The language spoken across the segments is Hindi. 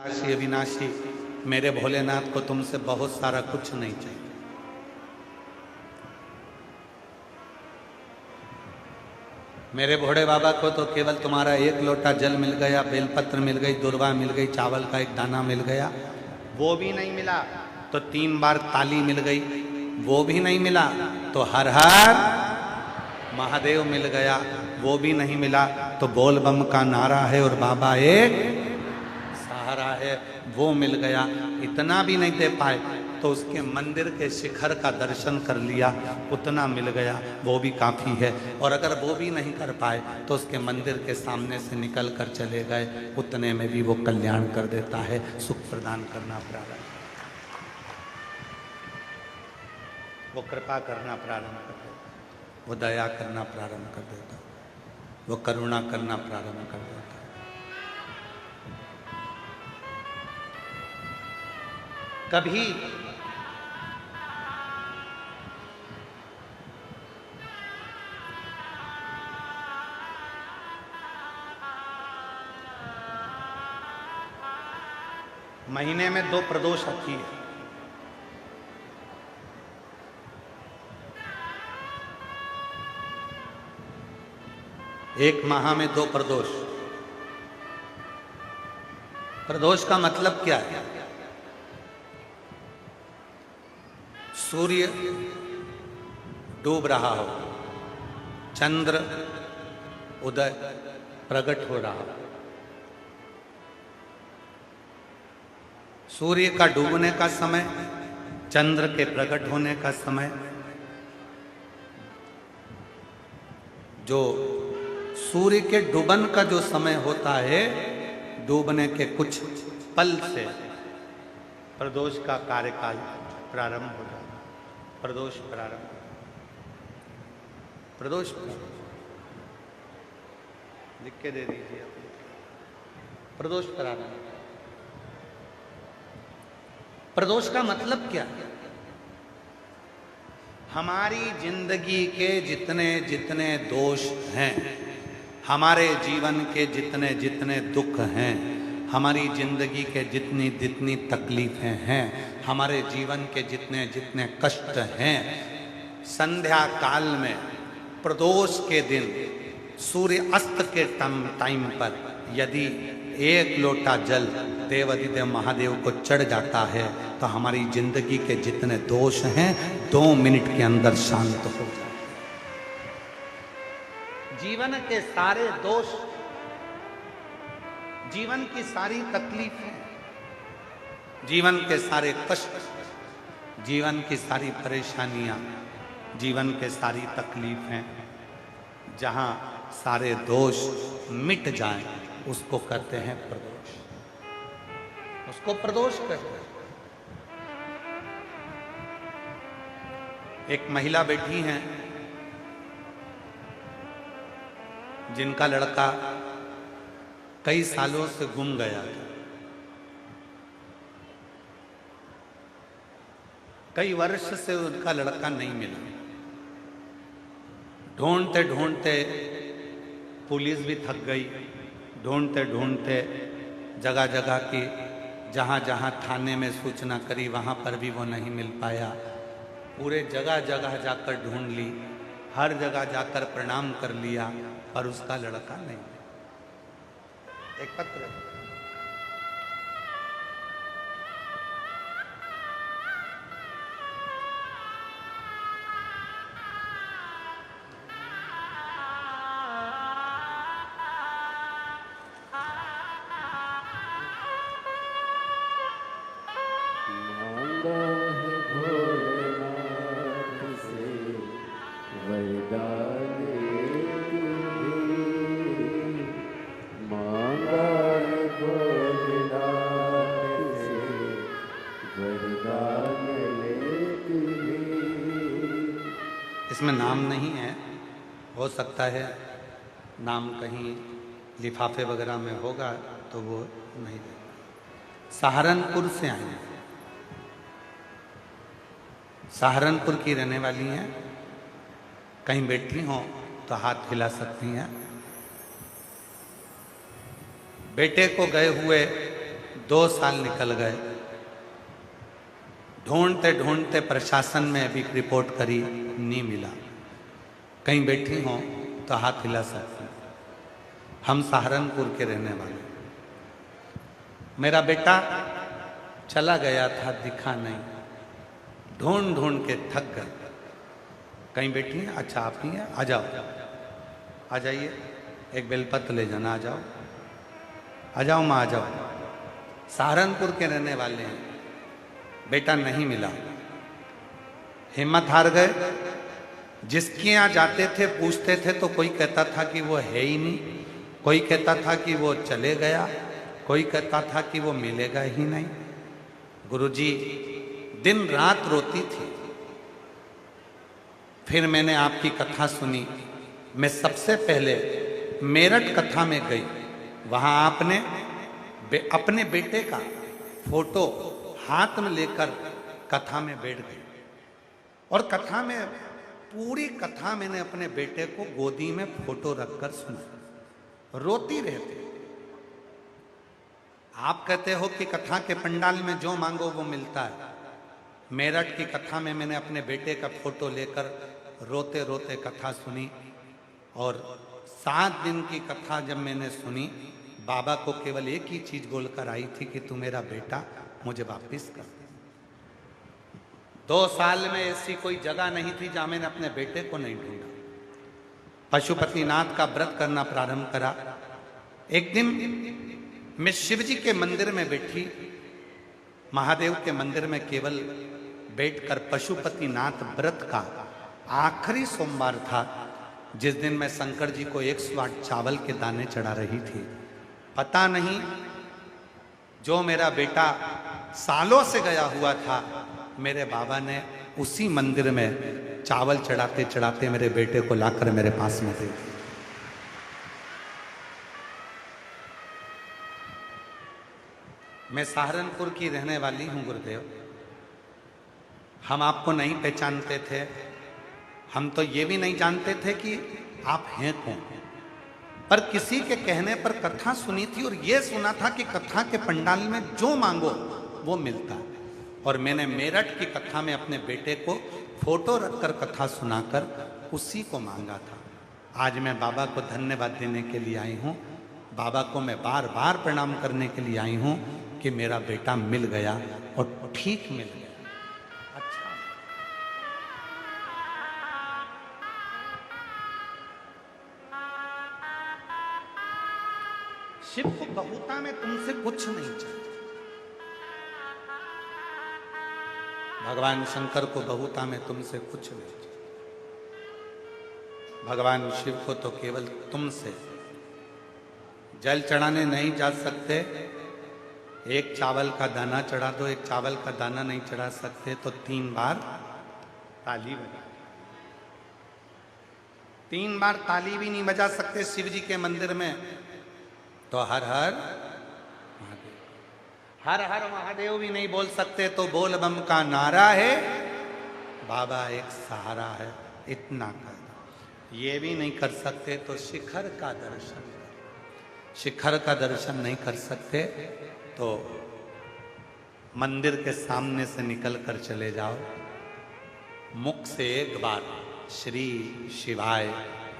काशी अविनाशी, मेरे भोलेनाथ को तुमसे बहुत सारा कुछ नहीं चाहिए। मेरे भोले बाबा को तो केवल तुम्हारा एक लोटा जल मिल गया, बेलपत्र मिल गई, दुर्वा मिल गई, चावल का एक दाना मिल गया, वो भी नहीं मिला तो 3 बार ताली मिल गई, वो भी नहीं मिला तो हर हर महादेव मिल गया, वो भी नहीं मिला तो बोल बम का नारा है और बाबा एक सहारा है, वो मिल गया। इतना भी नहीं दे पाए तो उसके मंदिर के शिखर का दर्शन कर लिया, उतना मिल गया, वो भी काफ़ी है। और अगर वो भी नहीं कर पाए तो उसके मंदिर के सामने से निकल कर चले गए, उतने में भी वो कल्याण कर देता है, सुख प्रदान करना प्रारंभ, वो कृपा करना प्रारंभ कर देता, वो दया करना प्रारंभ कर देता, वो करुणा करना प्रारंभ कर देता। कभी महीने में 2 प्रदोष आती है। एक माह में 2 प्रदोष। प्रदोष का मतलब क्या है? सूर्य डूब रहा हो, चंद्र उदय प्रकट हो रहा हो। सूर्य का डूबने का समय, चंद्र के प्रकट होने का समय, जो सूर्य के डूबन का जो समय होता है, डूबने के कुछ पल से प्रदोष का कार्यकाल प्रारंभ हो जाता है। प्रदोष प्रारंभ, प्रदोष लिख के दे दीजिए, प्रदोष प्रारंभ। प्रदोष का मतलब क्या है? हमारी जिंदगी के जितने जितने दोष हैं, हमारे जीवन के जितने जितने दुख हैं, हमारी जिंदगी के जितनी जितनी तकलीफें हैं, हमारे जीवन के जितने जितने कष्ट हैं, संध्या काल में प्रदोष के दिन सूर्य अस्त के टाइम पर यदि 1 लोटा जल देवाधिदेव महादेव को चढ़ जाता है तो हमारी जिंदगी के जितने दोष हैं 2 मिनट के अंदर शांत हो जाते हैं। जीवन के सारे दोष, जीवन की सारी तकलीफें, जीवन के सारे कष्ट, जीवन की सारी परेशानियां, जीवन के सारी तकलीफें, जहां सारे दोष मिट जाएं, उसको कहते हैं प्रदोष, उसको प्रदोष कहते हैं। एक महिला बैठी हैं जिनका लड़का कई सालों से गुम गया था, कई वर्ष से उनका लड़का नहीं मिला। ढूंढते ढूंढते पुलिस भी थक गई, ढूंढते ढूंढते जगह जगह की जहाँ जहाँ थाने में सूचना करी, वहाँ पर भी वो नहीं मिल पाया। पूरे जगह जगह जाकर ढूंढ ली, हर जगह जाकर प्रणाम कर लिया, पर उसका लड़का नहीं। एक पत्र, इसमें नाम नहीं है, हो सकता है नाम कहीं लिफाफे वगैरह में होगा तो वो नहीं दे। सहारनपुर से आए हैं, सहारनपुर की रहने वाली हैं, कहीं बैठी हो तो हाथ हिला सकती हैं। बेटे को गए हुए 2 साल निकल गए, ढूंढते ढूंढते प्रशासन में अभी रिपोर्ट करी, नहीं मिला। कहीं बैठी हो तो हाथ हिला सकते। हम सहारनपुर के रहने वाले। मेरा बेटा चला गया था, दिखा नहीं, ढूंढ ढूंढ के थक गए। कहीं बैठी हैं? अच्छा आप ही हैं, आ जाओ, आ जाइए, एक बेलपत्र ले जाना, आ जाओ, आ जाओ माँ, आ जाओ। सहारनपुर के रहने वाले हैं। बेटा नहीं मिला, हिम्मत हार गए। जिसके यहाँ जाते थे पूछते थे तो कोई कहता था कि वो है ही नहीं, कोई कहता था कि वो चले गया, कोई कहता था कि वो मिलेगा ही नहीं। गुरुजी दिन रात रोती थी। फिर मैंने आपकी कथा सुनी। मैं सबसे पहले मेरठ कथा में गई, वहां आपने अपने बेटे का फोटो हाथ में लेकर कथा में बैठ गई, और कथा में पूरी कथा मैंने अपने बेटे को गोदी में फोटो रखकर सुना। रोती रहती। आप कहते हो कि कथा के पंडाल में जो मांगो वो मिलता है। मेरठ की कथा में मैंने अपने बेटे का फोटो लेकर रोते रोते कथा सुनी, और 7 दिन की कथा जब मैंने सुनी, बाबा को केवल एक ही चीज बोलकर आई थी कि तू मेरा बेटा, मुझे वापिस कर। 2 साल में ऐसी कोई जगह नहीं थी जहां मैंने अपने बेटे को नहीं ढूंढा। पशुपतिनाथ का व्रत करना प्रारंभ करा। एक दिन मैं शिव जी के मंदिर में बैठी, महादेव के मंदिर में केवल बैठकर, पशुपतिनाथ व्रत का आखिरी सोमवार था, जिस दिन मैं शंकर जी को 108 चावल के दाने चढ़ा रही थी। पता नहीं, जो मेरा बेटा सालों से गया हुआ था, मेरे बाबा ने उसी मंदिर में चावल चढ़ाते चढ़ाते मेरे बेटे को लाकर मेरे पास में दे दिया। मैं सहारनपुर की रहने वाली हूं गुरुदेव। हम आपको नहीं पहचानते थे, हम तो ये भी नहीं जानते थे कि आप हैं कौन, पर किसी के कहने पर कथा सुनी थी, और ये सुना था कि कथा के पंडाल में जो मांगो वो मिलता है। और मैंने मेरठ की कथा में अपने बेटे को फोटो रखकर कथा सुनाकर उसी को मांगा था। आज मैं बाबा को धन्यवाद देने के लिए आई हूँ। बाबा को मैं बार बार प्रणाम करने के लिए आई हूँ कि मेरा बेटा मिल गया, और ठीक मिल गया। अच्छा, शिव को बहुता में तुमसे कुछ नहीं चाहिए। भगवान शंकर को बहुता में तुमसे कुछ नहीं चाहिए। भगवान शिव को तो केवल तुमसे। जल चढ़ाने नहीं जा सकते, एक चावल का दाना चढ़ा दो। एक चावल का दाना नहीं चढ़ा सकते तो 3 बार ताली बजा। 3 बार ताली भी नहीं बजा सकते शिव जी के मंदिर में, तो हर हर महादेव, हर हर महादेव भी नहीं बोल सकते, तो बोल बम का नारा है, बाबा एक सहारा है, इतना कर। ये भी नहीं कर सकते तो शिखर का दर्शन कर। शिखर का दर्शन नहीं कर सकते तो मंदिर के सामने से निकल कर चले जाओ, मुख से एक बार श्री शिवाय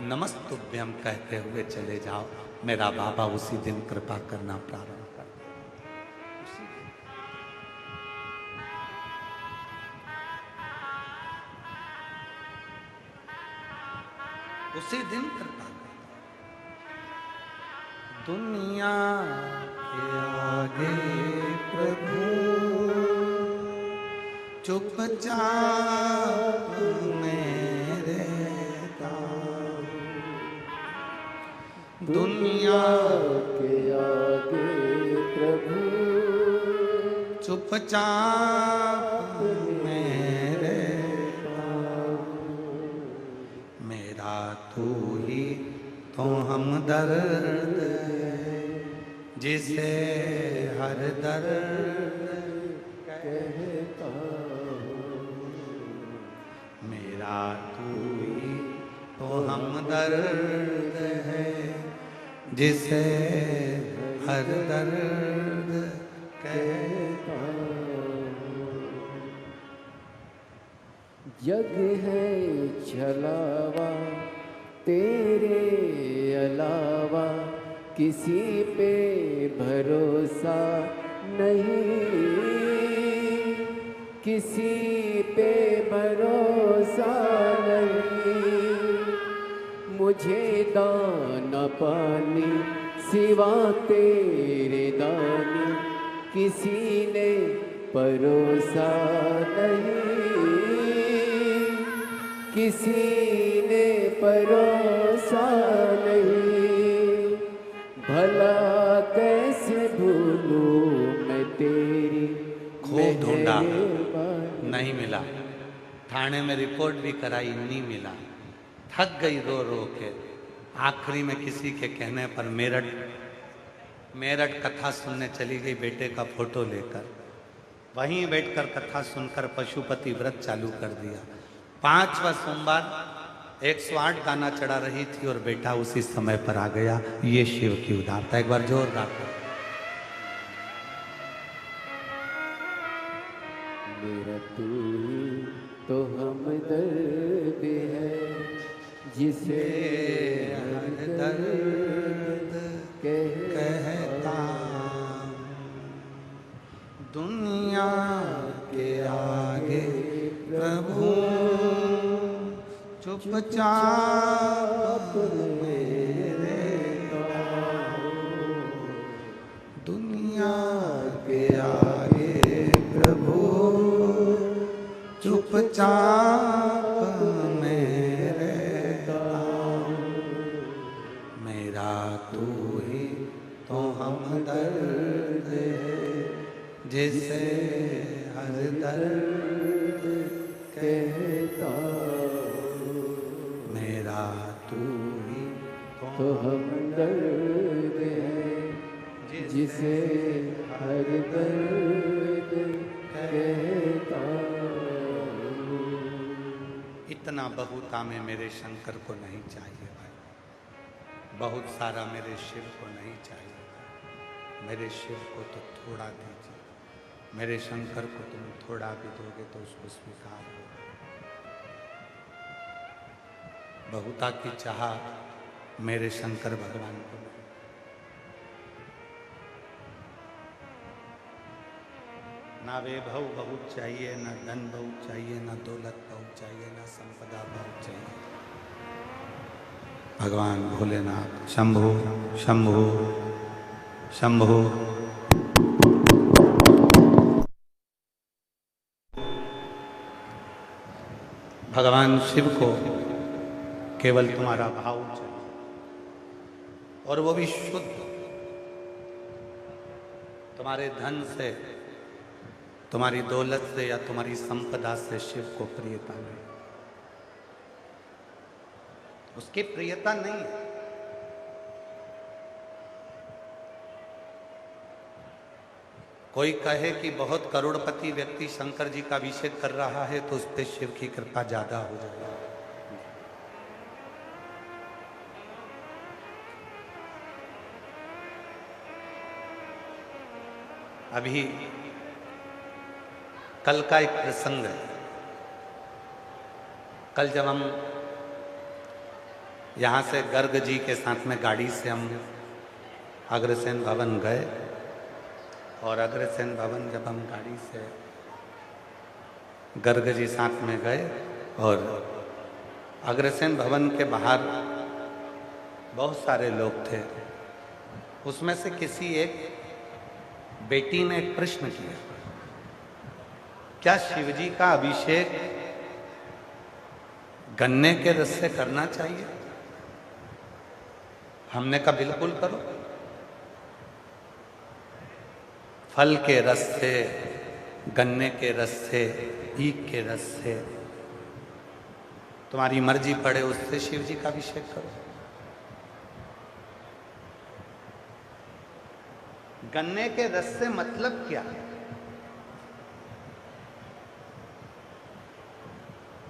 नमस्तुभ्यम कहते हुए चले जाओ। मेरा बाबा उसी दिन कृपा करना प्रारंभ कर उसी दिन कृपा। दुनिया के आगे प्रभु चुपचाप मेरे दाऊ। दुनिया के आगे प्रभु चुपचाप मेरे दाऊ। मेरा तू ही तो हमदर्द जिसे हर दर्द कहता मेरा तू ही तो हमदर्द है जिसे हर दर्द कहता जग है छलावा तेरे अलावा किसी पे भरोसा नहीं, किसी पे भरोसा नहीं। मुझे दाना पानी सिवा तेरे दानी किसी ने परोसा नहीं, किसी ने परोसा नहीं। भला कैसे भूलूं मैं तेरी खूब ढूंढा, मेहरबानी। नहीं मिला। थाने में रिपोर्ट भी कराई, नहीं मिला। थक गई रो रो के। आखिरी में किसी के कहने पर मेरठ कथा सुनने चली गई बेटे का फोटो लेकर। वहीं बैठकर कथा सुनकर पशुपति व्रत चालू कर दिया। 5वां सोमवार 108 दाना चढ़ा रही थी और बेटा उसी समय पर आ गया। ये शिव की उदारता। एक बार जोरदार करो। मेरा तू ही तो हमदर्द है जिसे हर दर्द कहता। दुनिया के आगे प्रभु चुपचाप मेरे दुनिया के आगे प्रभु चुपचाप मेरे मेरा तू ही तो हमदर्द है जिसे हर दर्द कहता। मेरा तू ही तो हमदर्द है जिसे हर दर्द कहता। इतना बहुता में मेरे शंकर को नहीं चाहिए भाई, बहुत सारा मेरे शिव को नहीं चाहिए। मेरे शिव को तो थोड़ा दीजिए, मेरे शंकर को तुम थोड़ा भी दोगे तो उसको स्वीकार हो। बहुता की चाह मेरे शंकर भगवान को नहीं। ना वैभव बहुत चाहिए, ना धन बहुत चाहिए, ना दौलत बहुत चाहिए, ना संपदा बहुत चाहिए। भगवान भोलेनाथ शंभु शंभु शंभु। भगवान शिव को केवल तुम्हारा भाव चाहिए, और वो भी शुद्ध। तुम्हारे धन से, तुम्हारी दौलत से या तुम्हारी संपदा से शिव को प्रियता नहीं, उसकी प्रियता नहीं है। कोई कहे कि बहुत करोड़पति व्यक्ति शंकर जी का अभिषेक कर रहा है तो उस पर शिव की कृपा ज्यादा हो जाएगी। अभी कल का एक प्रसंग है। कल जब हम यहाँ से गर्ग जी के साथ में गाड़ी से हम अग्रसेन भवन गए, और अग्रसेन भवन जब हम गाड़ी से गर्ग जी साथ में गए, और अग्रसेन भवन के बाहर बहुत सारे लोग थे। उसमें से किसी एक बेटी ने एक प्रश्न किया, क्या शिवजी का अभिषेक गन्ने के रस से करना चाहिए? हमने कहा बिल्कुल करो। फल के रस से, गन्ने के रस से, ईख के रस से, तुम्हारी मर्जी पड़े उससे शिव जी का अभिषेक करो। गन्ने के रस से मतलब क्या है?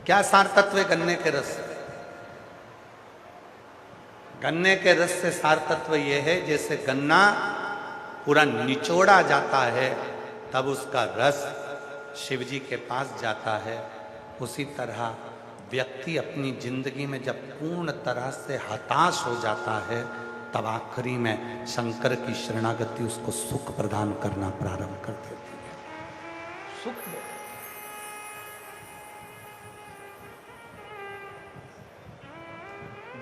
क्या सार तत्व है गन्ने के रस से? गन्ने के रस से सार तत्व यह है, जैसे गन्ना पूरा निचोड़ा जाता है, तब उसका रस शिव जी के पास जाता है। उसी तरह व्यक्ति अपनी जिंदगी में जब पूर्ण तरह से हताश हो जाता है, तब आखिरी में शंकर की शरणागति उसको सुख प्रदान करना प्रारंभ कर देती है। सुख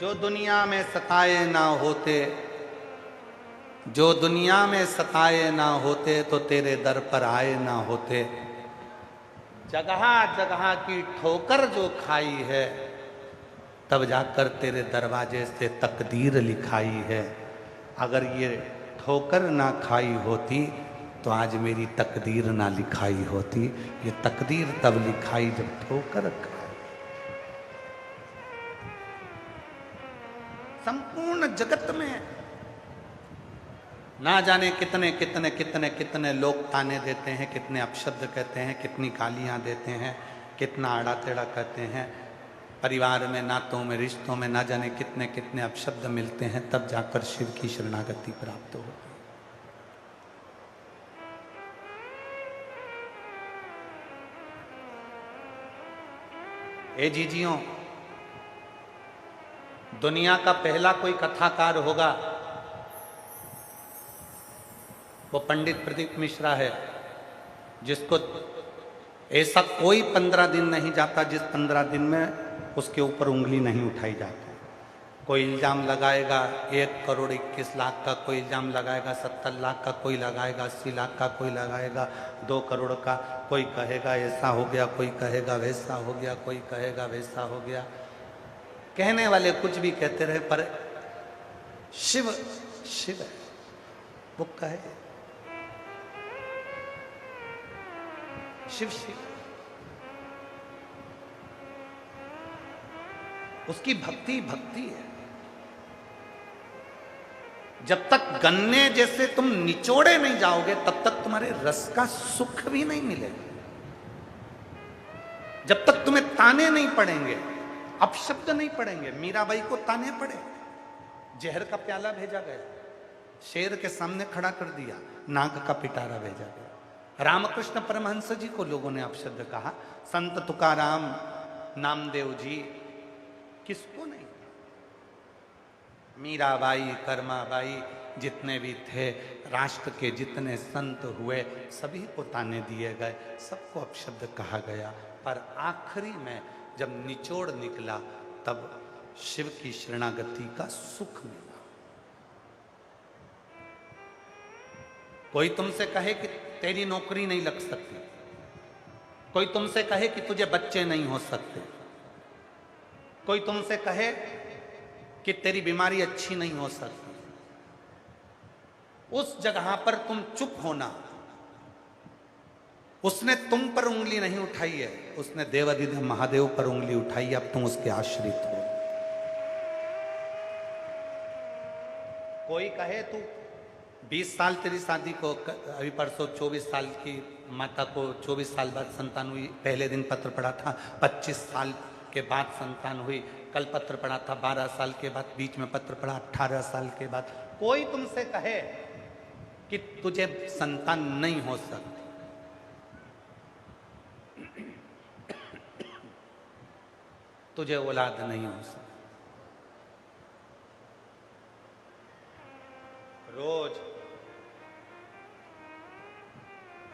जो दुनिया में सताए ना होते, जो दुनिया में सताए ना होते तो तेरे दर पर आए ना होते। जगह जगह की ठोकर जो खाई है, तब जाकर तेरे दरवाजे से तकदीर लिखाई है। अगर ये ठोकर ना खाई होती तो आज मेरी तकदीर ना लिखाई होती। ये तकदीर तब लिखाई जब ठोकर खाई। संपूर्ण जगत में ना जाने कितने कितने कितने कितने लोग ताने देते हैं, कितने अपशब्द कहते हैं, कितनी गालियां देते हैं, कितना आड़ा टेढ़ा कहते हैं। परिवार में, नातों में, रिश्तों में ना जाने कितने कितने अपशब्द मिलते हैं, तब जाकर शिव की शरणागति प्राप्त होती है। ए जीजियों, दुनिया का पहला कोई कथाकार होगा, वो पंडित प्रदीप मिश्रा है, जिसको ऐसा कोई 15 दिन नहीं जाता जिस 15 दिन में उसके ऊपर उंगली नहीं उठाई जाती। कोई इल्ज़ाम लगाएगा 1 करोड़ 21 लाख का, कोई इल्ज़ाम लगाएगा 70 लाख का, कोई लगाएगा 80 लाख का, कोई लगाएगा 2 करोड़ का, कोई कहेगा ऐसा हो गया, कोई कहेगा वैसा हो गया, कोई कहेगा वैसा हो गया। कहने वाले कुछ भी कहते रहे, पर शिव शिव है, वो कहे शिव शिव। उसकी भक्ति भक्ति है। जब तक गन्ने जैसे तुम निचोड़े नहीं जाओगे, तब तक तुम्हारे रस का सुख भी नहीं मिलेगा। जब तक तुम्हें ताने नहीं पड़ेंगे, अपशब्द नहीं पड़ेंगे। मीराबाई को ताने पड़े, जहर का प्याला भेजा गया, शेर के सामने खड़ा कर दिया, नाग का पिटारा भेजा गया। रामकृष्ण परमहंस जी को लोगों ने अपशब्द कहा, संत तुकाराम, नामदेव जी, किसको नहीं। मीराबाई, कर्माबाई, जितने भी थे, राष्ट्र के जितने संत हुए, सभी को ताने दिए गए, सबको अपशब्द कहा गया। पर आखिरी में जब निचोड़ निकला, तब शिव की शरणागति का सुख मिला। कोई तुमसे कहे कि तेरी नौकरी नहीं लग सकती, कोई तुमसे कहे कि तुझे बच्चे नहीं हो सकते, कोई तुमसे कहे कि तेरी बीमारी अच्छी नहीं हो सकती, उस जगह पर तुम चुप होना। उसने तुम पर उंगली नहीं उठाई है, उसने देवाधिदेव महादेव पर उंगली उठाई है। अब तुम उसके आश्रित हो। कोई कहे तू 20 साल तेरी शादी को, अभी परसों 24 साल की माता को 24 साल बाद संतान हुई, पहले दिन पत्र पड़ा था, 25 साल के बाद संतान हुई, कल पत्र पड़ा था 12 साल के बाद, बीच में पत्र पड़ा 18 साल के बाद। कोई तुमसे कहे कि तुझे संतान नहीं हो सकती, तुझे औलाद नहीं हो सकती। रोज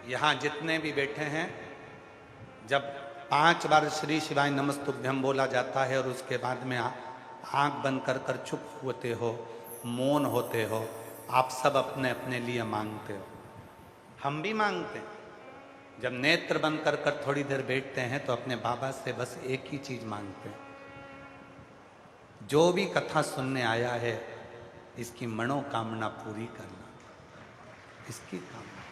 यहां जितने भी बैठे हैं, जब 5 बार श्री शिवाय नमस्तुभ्यम बोला जाता है और उसके बाद में आंख बंद कर कर चुप होते हो, मौन होते हो, आप सब अपने अपने लिए मांगते हो, हम भी मांगते हैं। जब नेत्र बंद कर कर थोड़ी देर बैठते हैं तो अपने बाबा से बस एक ही चीज मांगते हैं, जो भी कथा सुनने आया है इसकी मनोकामना पूरी करना, इसकी कामना।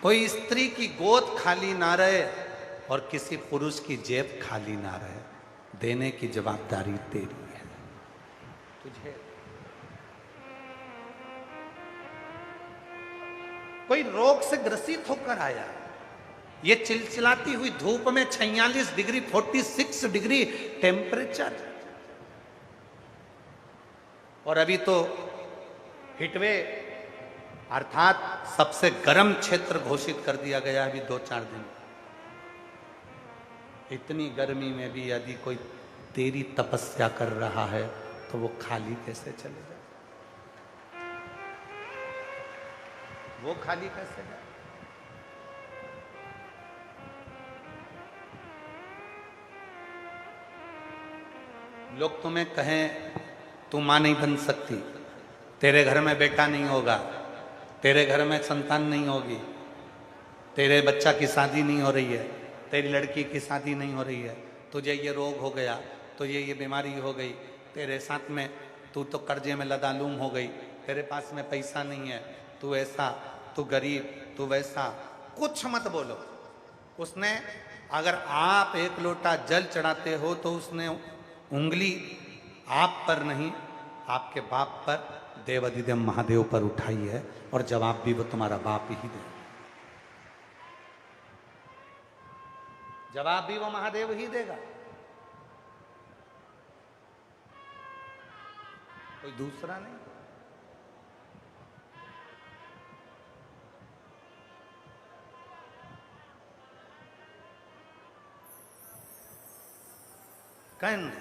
कोई स्त्री की गोद खाली ना रहे और किसी पुरुष की जेब खाली ना रहे, देने की जवाबदारी तेरी है, तुझे। कोई रोग से ग्रसित होकर आया, ये चिलचिलाती हुई धूप में 46 डिग्री 46 डिग्री टेम्परेचर, और अभी तो हिटवे अर्थात सबसे गर्म क्षेत्र घोषित कर दिया गया अभी 2-4 दिन। इतनी गर्मी में भी यदि कोई तेरी तपस्या कर रहा है तो वो खाली कैसे चले जाए? वो खाली कैसे जाए? लोग तुम्हें कहें तू मां नहीं बन सकती, तेरे घर में बेटा नहीं होगा, तेरे घर में संतान नहीं होगी, तेरे बच्चा की शादी नहीं हो रही है, तेरी लड़की की शादी नहीं हो रही है, तुझे ये रोग हो गया, तुझे ये बीमारी हो गई, तेरे साथ में तू तो कर्जे में लदालूम हो गई, तेरे पास में पैसा नहीं है, तू ऐसा, तू गरीब, तू वैसा, कुछ मत बोलो। उसने अगर आप 1 लोटा जल चढ़ाते हो तो उसने उंगली आप पर नहीं, आपके बाप पर, देवाधिदेव महादेव पर उठाई है, और जवाब भी वो तुम्हारा बाप ही दे, जवाब भी वो महादेव ही देगा, कोई दूसरा नहीं। कंद